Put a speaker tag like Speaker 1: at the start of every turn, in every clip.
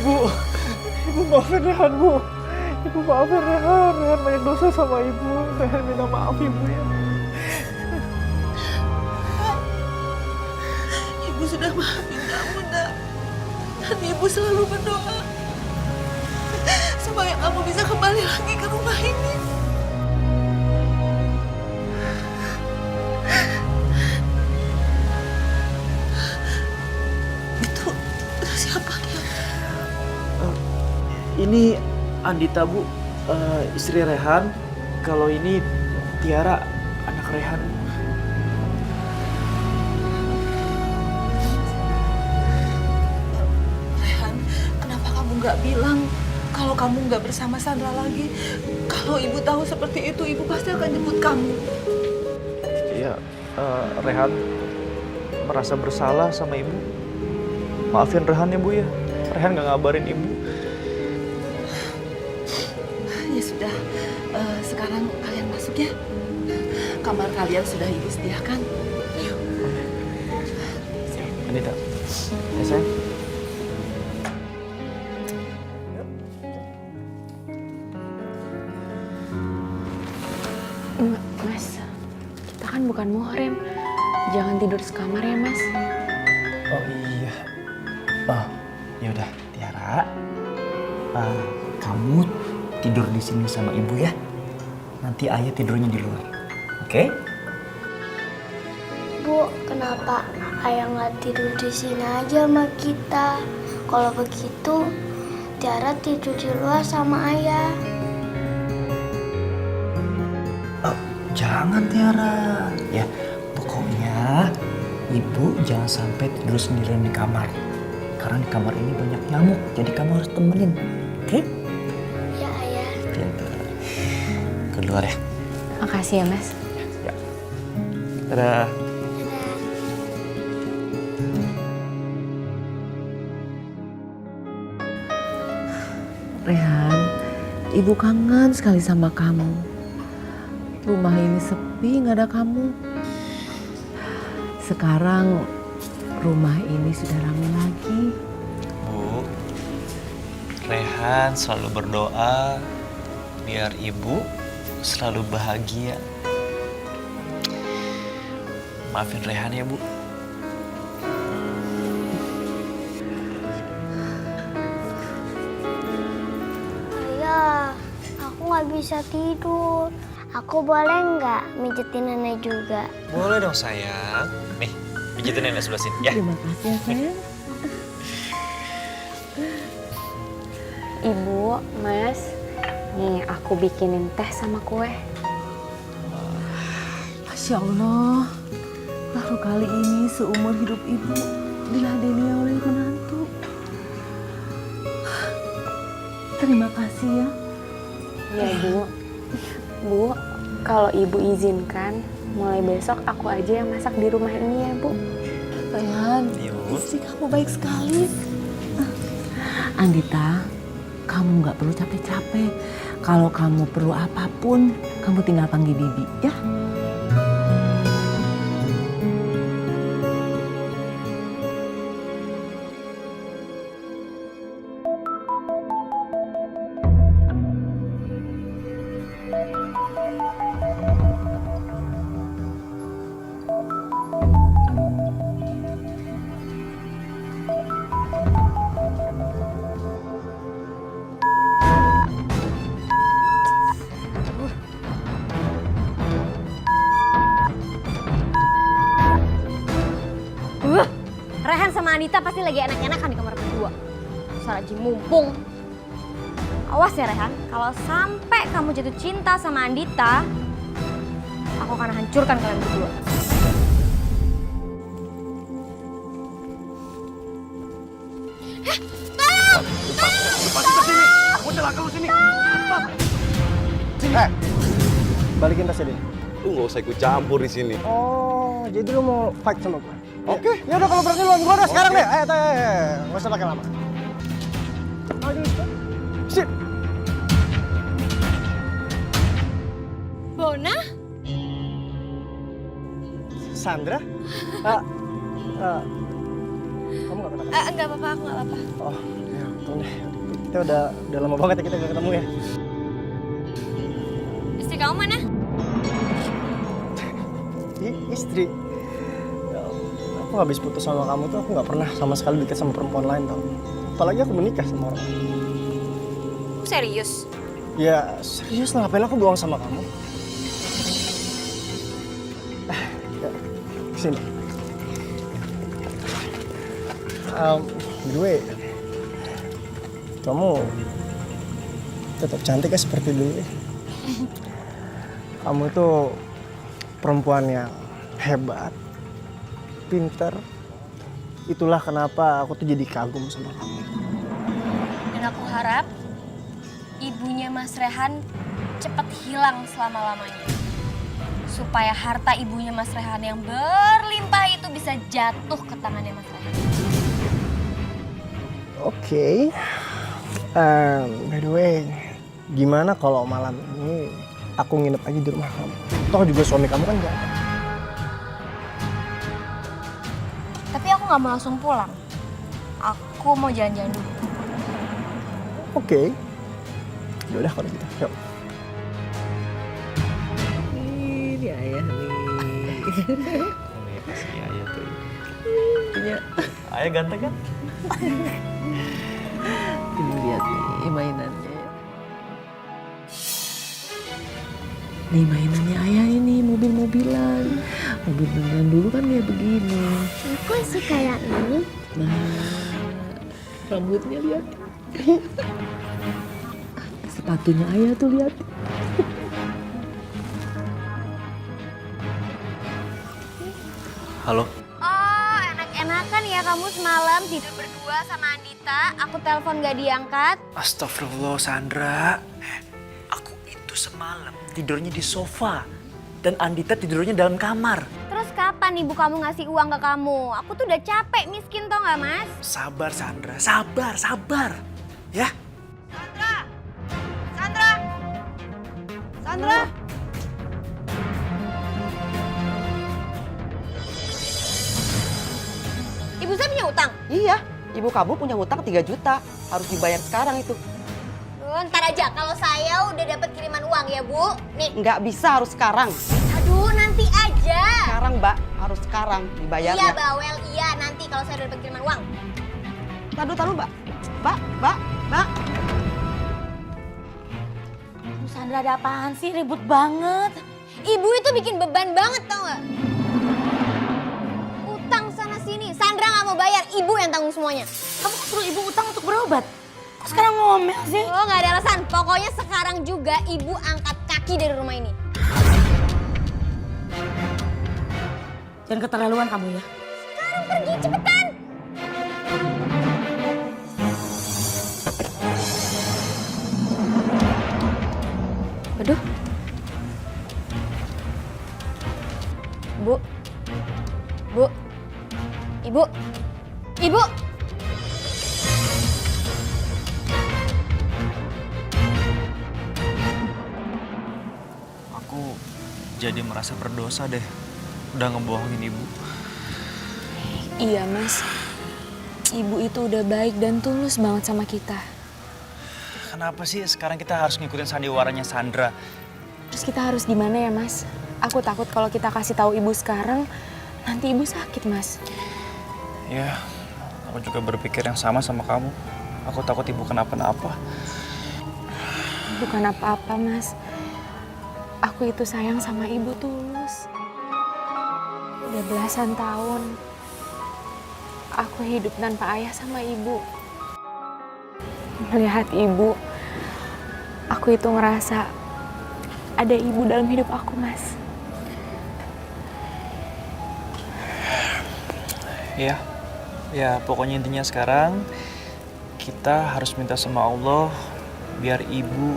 Speaker 1: Ibu. Ibu maafin Rehan, Bu. Ibu maafin Rehan. Rehan banyak dosa sama Ibu. Rehan minta maaf Ibu ya.
Speaker 2: Ibu sudah maafin kamu, Nak. Dan Ibu selalu berdoa supaya kamu bisa kembali lagi ke rumah ini. Itu siapa dia?
Speaker 1: Ini Andita, Bu. Istri Rehan. Kalau ini Tiara, anak Rehan.
Speaker 2: Rehan, kenapa kamu nggak bilang kalau kamu nggak bersama Sandra lagi? Kalau Ibu tahu seperti itu, Ibu pasti akan jemput kamu.
Speaker 1: Iya, Rehan merasa bersalah sama Ibu. Maafin Rehan ya, Bu ya. Rehan nggak ngabarin Ibu.
Speaker 2: Ya sudah, sekarang kalian masuk ya. Kamar kalian sudah Ibu sediakan. Yuk.
Speaker 1: Andita, ya sayang.
Speaker 3: Mas, kita kan bukan muhrim. Jangan tidur sekamar ya, Mas.
Speaker 1: Oh iya. Oh, ya udah, Tiara. Kamu tidur di sini sama Ibu ya. Nanti Ayah tidurnya di luar. Oke?
Speaker 4: Bu, kenapa Ayah nggak tidur di sini aja sama kita? Kalau begitu, Tiara tidur di luar sama Ayah.
Speaker 1: Oh, jangan Tiara. Ya, pokoknya Ibu jangan sampai tidur sendirian di kamar. Karena di kamar ini banyak nyamuk, jadi kamu harus temenin. Oke?
Speaker 4: Ya, Ayah.
Speaker 1: Pintar. Keluar ya.
Speaker 3: Makasih ya, Mas.
Speaker 1: Ya. Dadah.
Speaker 5: Rehan, Ibu kangen sekali sama kamu. Rumah ini sepi, nggak ada kamu. Sekarang rumah ini sudah ramai lagi.
Speaker 6: Bu, Rehan selalu berdoa biar Ibu selalu bahagia. Maafin Rehan ya, Bu.
Speaker 4: Ayah, aku nggak bisa tidur. Aku boleh nggak mijetin nenek juga?
Speaker 6: Boleh dong sayang. Nih, pijitin nenek sebelah sini ya.
Speaker 5: Terima kasih ya sayang.
Speaker 3: Ibu, Mas, nih aku bikinin teh sama kue.
Speaker 5: Masya Allah, baru kali ini seumur hidup Ibu diladeni oleh menantu. Terima kasih ya.
Speaker 3: Ya, Bu. Bu, kalau Ibu izinkan, mulai besok aku aja yang masak di rumah ini ya, Bu.
Speaker 5: Rehan,
Speaker 6: Yuk.
Speaker 5: istri kamu baik sekali. Andita, kamu nggak perlu capek-capek. Kalau kamu perlu apapun, kamu tinggal panggil Bibi, ya.
Speaker 7: Rehan sama Andita pasti lagi enak-enakan di kamar berdua. Salah mumpung. Awas ya Rehan, kalau sampai kamu jatuh cinta sama Andita, aku akan hancurkan kalian berdua.
Speaker 8: Balikin tasnya deh.
Speaker 9: Lu nggak usah ikut campur di sini.
Speaker 8: Oh, jadi lu mau fight sama gue? Oke. Ya udah kalau berani lawan gue udah sekarang deh. Ayo, nggak usah pakai lama. Sip.
Speaker 7: Bona?
Speaker 8: Sandra? Kamu nggak kenapa?
Speaker 7: Enggak apa-apa, aku nggak apa-apa.
Speaker 8: Oh, ya. Kita udah lama banget ya kita gak ketemu ya.
Speaker 7: Istri kamu mana?
Speaker 8: Istri. Ya, aku habis putus sama kamu tuh aku nggak pernah sama sekali deket sama perempuan lain tau. Apalagi aku menikah sama orang.
Speaker 7: Serius?
Speaker 8: Ya serius lah, ngapain aku bohong sama kamu? Ya, kesini. By the way, kamu tetap cantik ya seperti dulu ya. Kamu tuh perempuan yang hebat, pinter. Itulah kenapa aku tuh jadi kagum sama kamu.
Speaker 7: Dan aku harap ibunya Mas Rehan cepat hilang selama-lamanya. Supaya harta ibunya Mas Rehan yang berlimpah itu bisa jatuh ke tangannya Mas Rehan.
Speaker 8: Oke. By the way, gimana kalau malam ini aku nginep aja di rumah kamu? Toh juga suami kamu kan gak ada.
Speaker 7: Tapi aku nggak mau langsung pulang. Aku mau jalan-jalan dulu.
Speaker 8: Oke. Yaudah kalau gitu, yuk.
Speaker 5: Ini ayah nih.
Speaker 6: Nih, kasih ayah tuh.
Speaker 5: Punya.
Speaker 6: Ayah ganteng kan?
Speaker 5: Ini lihat nih mainannya. Nih mainannya ayah ini mobil-mobilan. Mobil-mobilan dulu kan kayak begini.
Speaker 4: Aku suka yang ini.
Speaker 5: Nah, rambutnya lihat. Sepatunya ayah tuh lihat.
Speaker 6: Halo.
Speaker 7: Oh, enak-enakan ya kamu semalam tidur berdua sama Andita. Aku telepon gak diangkat.
Speaker 1: Astagfirullah Sandra. Aku itu semalam tidurnya di sofa. Dan Andita tidurnya dalam kamar.
Speaker 7: Terus kapan ibu kamu ngasih uang ke kamu? Aku tuh udah capek miskin tau gak mas?
Speaker 1: Sabar Sandra, sabar. Ya?
Speaker 2: Sandra!
Speaker 7: Ibu saya punya utang.
Speaker 10: Iya, ibu kamu punya hutang 3 juta. Harus dibayar sekarang itu.
Speaker 7: Duh, ntar aja kalau saya udah dapat kiriman uang ya bu. Nih.
Speaker 10: Nggak bisa, harus sekarang.
Speaker 7: Aduh nanti aja.
Speaker 10: Sekarang, Mbak. Harus sekarang dibayarnya.
Speaker 7: Iya bawel, iya nanti kalau saya udah dapat kiriman uang.
Speaker 10: Taduh, Mbak. Mbak.
Speaker 7: Sandra ada apaan sih? Ribut banget. Ibu itu bikin beban banget tau gak? Utang sana sini. Sandra gak mau bayar, ibu yang tanggung semuanya.
Speaker 2: Kamu suruh ibu utang untuk berobat. Kok sekarang ngomel sih?
Speaker 7: Oh gak ada alasan. Pokoknya sekarang juga ibu angkat kaki dari rumah ini.
Speaker 2: Jangan keterlaluan kamu ya.
Speaker 7: Sekarang pergi cepetan. Aduh. Bu. Ibu.
Speaker 1: Aku jadi merasa berdosa deh. Udah ngebohongin ibu.
Speaker 3: Iya mas, ibu itu udah baik dan tulus banget sama kita.
Speaker 1: Kenapa sih sekarang kita harus ngikutin sandiwaranya Sandra?
Speaker 3: Terus kita harus gimana ya mas? Aku takut kalau kita kasih tahu ibu sekarang, nanti ibu sakit mas.
Speaker 1: Ya, aku juga berpikir yang sama kamu. Aku takut ibu kenapa-napa.
Speaker 3: Bukan apa-apa mas, aku itu sayang sama ibu tulus. Udah belasan tahun, aku hidup tanpa ayah sama ibu. Melihat ibu, aku itu ngerasa ada ibu dalam hidup aku, Mas.
Speaker 1: Ya pokoknya intinya sekarang kita harus minta sama Allah biar ibu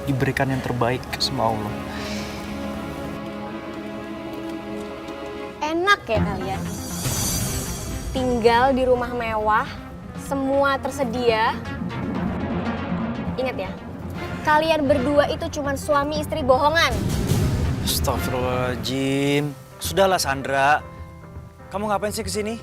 Speaker 1: diberikan yang terbaik sama Allah.
Speaker 7: Enak ya kalian. Tinggal di rumah mewah, semua tersedia. Ingat ya, kalian berdua itu cuma suami istri bohongan.
Speaker 1: Astagfirullahaladzim. Sudahlah Sandra. Kamu ngapain sih kesini?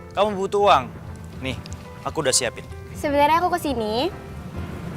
Speaker 1: Kamu butuh uang? Nih, aku udah siapin.
Speaker 7: Sebenarnya aku kesini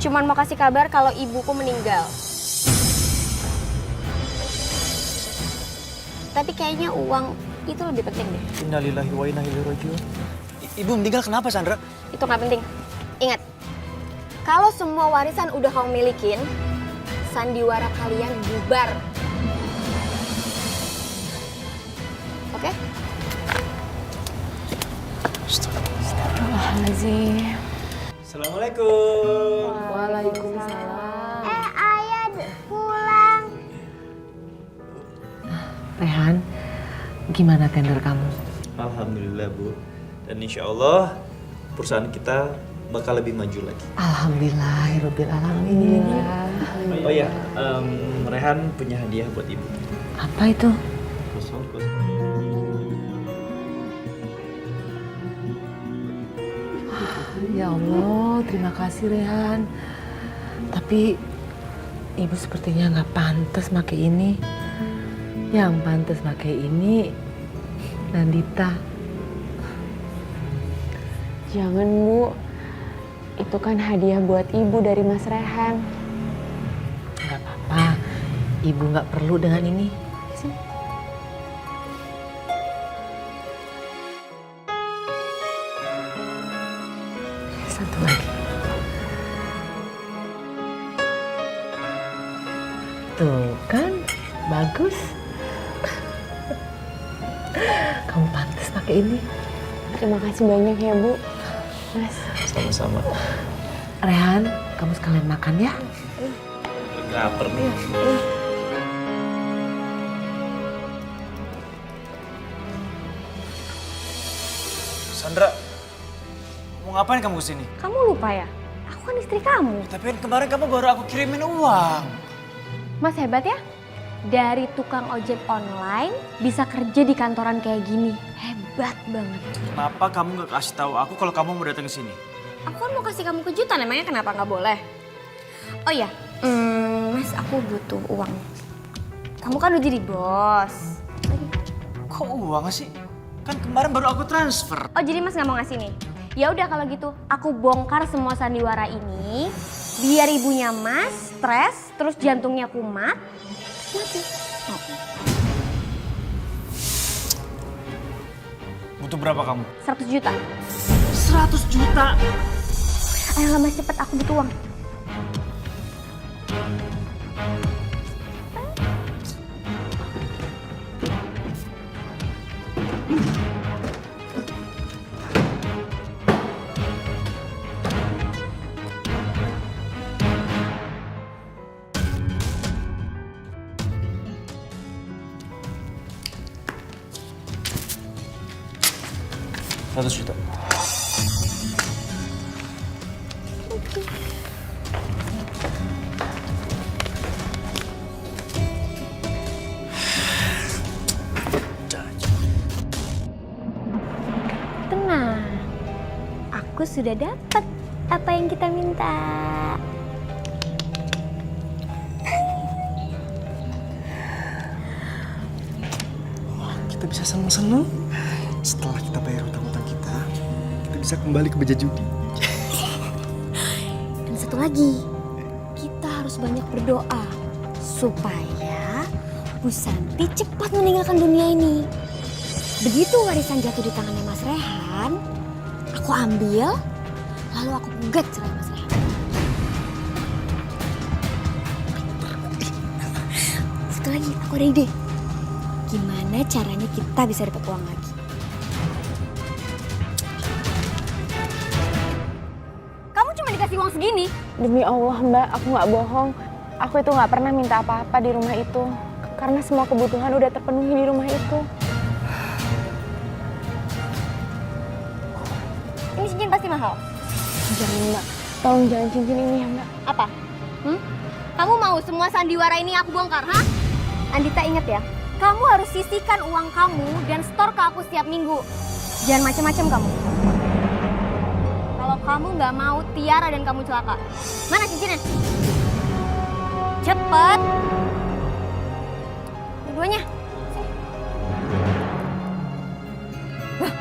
Speaker 7: cuman mau kasih kabar kalau ibuku meninggal. Tapi kayaknya uang itu lebih penting deh.
Speaker 1: Innalillahi wa inna ilaihi raji'un. Ibu meninggal kenapa, Sandra?
Speaker 7: Itu nggak penting. Ingat, kalau semua warisan udah kamu milikin, sandiwara kalian bubar. Oke?
Speaker 3: Astagfirullahaladzim.
Speaker 1: Assalamualaikum.
Speaker 3: Waalaikumsalam.
Speaker 4: Ayah pulang.
Speaker 5: Rehan, gimana tender kamu?
Speaker 1: Alhamdulillah, Bu. Dan insya Allah perusahaan kita bakal lebih maju lagi.
Speaker 5: Alhamdulillahirabbil alamin.
Speaker 1: Oh ya, Rehan punya hadiah buat Ibu.
Speaker 5: Apa itu?
Speaker 1: Kosong.
Speaker 5: Ya Allah, terima kasih Rehan. Tapi ibu sepertinya nggak pantas pakai ini. Yang pantas pakai ini Nandita.
Speaker 3: Jangan Bu, itu kan hadiah buat ibu dari Mas Rehan.
Speaker 5: Nggak apa-apa, ibu nggak perlu dengan ini. Sini. Satu lagi. Tuh kan, bagus. Kamu pantas pakai ini.
Speaker 3: Terima kasih banyak ya Bu. Mas.
Speaker 1: Sama-sama.
Speaker 5: Rehan, kamu sekalian makan ya.
Speaker 1: Lapar nih. Sandra, mau ngapain kamu kesini?
Speaker 7: Kamu lupa ya? Aku kan istri kamu.
Speaker 1: Tapi kan kemarin kamu baru aku kirimin uang.
Speaker 7: Mas hebat ya? Dari tukang ojek online bisa kerja di kantoran kayak gini. Hebat banget.
Speaker 1: Kenapa kamu gak kasih tahu aku kalau kamu mau datang ke sini?
Speaker 7: Aku kan mau kasih kamu kejutan, emangnya kenapa nggak boleh? Oh ya, Mas, aku butuh uang. Kamu kan udah jadi bos.
Speaker 1: Kok uang sih? Kan kemarin baru aku transfer.
Speaker 7: Oh, jadi Mas nggak mau ngasih nih? Ya udah kalau gitu, aku bongkar semua sandiwara ini, biar ibunya Mas stres, terus jantungnya kumat, mati.
Speaker 1: Butuh berapa kamu?
Speaker 7: 100 juta.
Speaker 1: 100 juta?
Speaker 7: Ayolah Mas, cepet, aku butuh uang.
Speaker 1: Juta.
Speaker 7: Tenang, aku sudah dapat apa yang kita minta.
Speaker 8: Kita bisa seneng-seneng. Setelah kita bayar utang-utang kita bisa kembali ke meja judi.
Speaker 7: Dan satu lagi, kita harus banyak berdoa supaya Bu Santi cepat meninggalkan dunia ini. Begitu warisan jatuh di tangannya Mas Rehan, aku ambil, lalu aku gugat cerai Mas Rehan. Satu lagi, aku ada ide. Gimana caranya kita bisa dapat uang lagi? Kamu cuma dikasih uang segini?
Speaker 3: Demi Allah Mbak, aku nggak bohong. Aku itu nggak pernah minta apa-apa di rumah itu. Karena semua kebutuhan udah terpenuhi di rumah itu.
Speaker 7: Ini cincin pasti mahal.
Speaker 3: Jangan Mbak, tolong jangan cincin ini ya Mbak.
Speaker 7: Apa? Kamu mau semua sandiwara ini aku bongkar, ha? Andita, ingat ya, kamu harus sisihkan uang kamu dan store ke aku setiap minggu. Jangan macam-macam kamu. Kalau kamu nggak mau Tiara dan kamu celaka. Mana cincinnya? Cepet. Dua-duanya. Sini. Wah.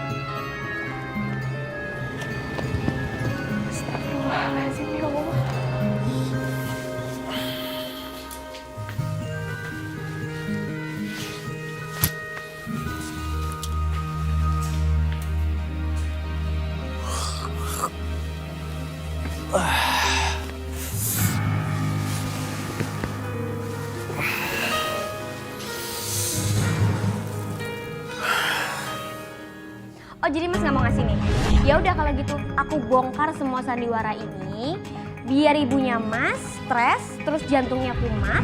Speaker 7: Oh jadi Mas nggak mau ngasih nih? Ya udah kalau gitu aku bongkar semua sandiwara ini biar ibunya Mas stres terus jantungnya kumat.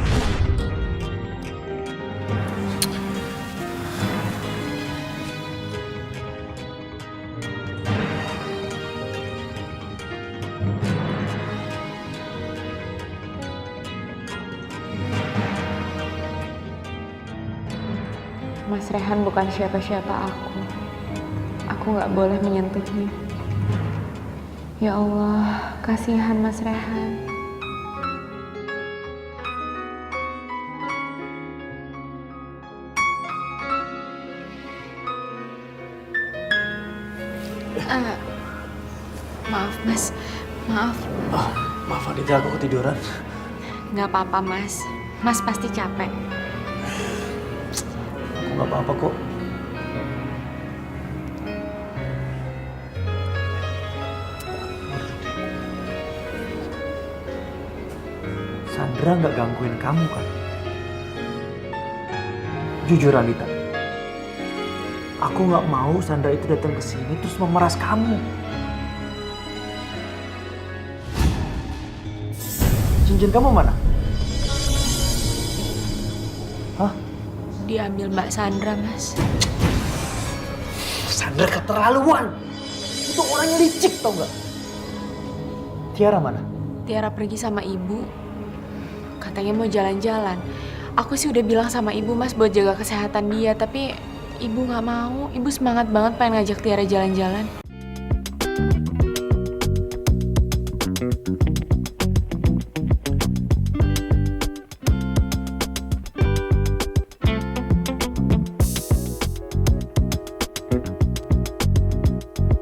Speaker 3: Mas Rehan bukan siapa-siapa aku. Aku nggak boleh menyentuhnya. Ya Allah, kasihan Mas Rehan. Maaf Mas, maaf.
Speaker 1: Oh, maaf Anita, aku ketiduran.
Speaker 3: Nggak apa-apa Mas. Mas pasti capek.
Speaker 1: Aku nggak apa-apa kok. Sandra nggak gangguin kamu kan? Jujur Anita, aku nggak mau Sandra itu datang ke sini terus memeras kamu. Cincin kamu mana? Hah?
Speaker 3: Diambil Mbak Sandra, Mas.
Speaker 1: Sandra keterlaluan. Itu orangnya licik tau nggak? Tiara mana?
Speaker 3: Tiara pergi sama ibu. Katanya mau jalan-jalan. Aku sih udah bilang sama ibu Mas buat jaga kesehatan dia, tapi ibu nggak mau. Ibu semangat banget pengen ngajak Tiara jalan-jalan.